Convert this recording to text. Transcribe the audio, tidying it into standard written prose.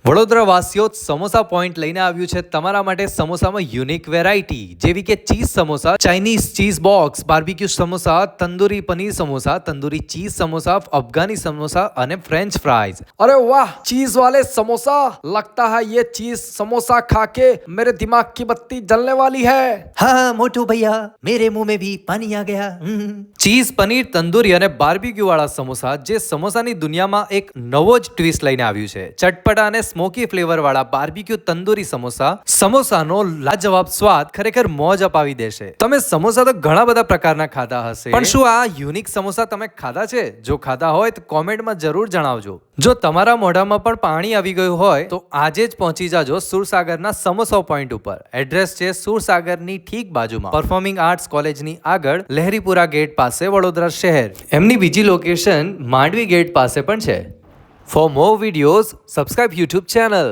Vadodara વાસીઓ samosa point લઈને આવ્યું છે તમારા માટે સમોસામાં યુનિક વેરાયટી જેવી કે cheese samosa, Chinese cheese box, barbecue samosa, tandoori paneer samosa, tandoori cheese samosa, Afghani samosa અને ફ્રેન્ચ फ्राइज। अरे वाह, चीज वाले समोसा! लगता है ये चीज समोसा खा के मेरे दिमाग की बत्ती जलने वाली है। हाँ मोटू भैया, मेरे मुंह में भी पानी आ गया। ચીઝ પનીર તંદૂરી અને બાર્બીક્યુ વાળા સમોસા જે સમોસાની દુનિયામાં એક નવો જ ટ્વિસ્ટ લઈને આવ્યું છે। ચટપટા અને સ્મોકી ફ્લેવર વાળા બાર્બીક્યુ તંદૂરી સમોસાનો લાજવાબ સ્વાદ ખરેખર મોજ અપાવી દેશે। તમે સમોસા તો ઘણા બધા પ્રકારના ખાધા હશે, પણ શું આ યુનિક સમોસા તમે ખાધા છે? જો ખાધા હોય તો કોમેન્ટમાં જરૂર જણાવજો। જો તમારા મોઢામાં પણ પાણી આવી ગયું હોય તો આજે જ પહોંચી જાજો સુરસાગરના સમોસા પોઈન્ટ ઉપર। એડ્રેસ છે સુરસાગરની ઠીક બાજુમાં, પરફોર્મિંગ આર્ટ્સ કોલેજની આગળ, લહેરીપુરા ગેટ પાસે, વડોદરા શહેર। એમની બીજી લોકેશન માંડવી ગેટ પાસે પણ છે। For more videos, subscribe YouTube channel.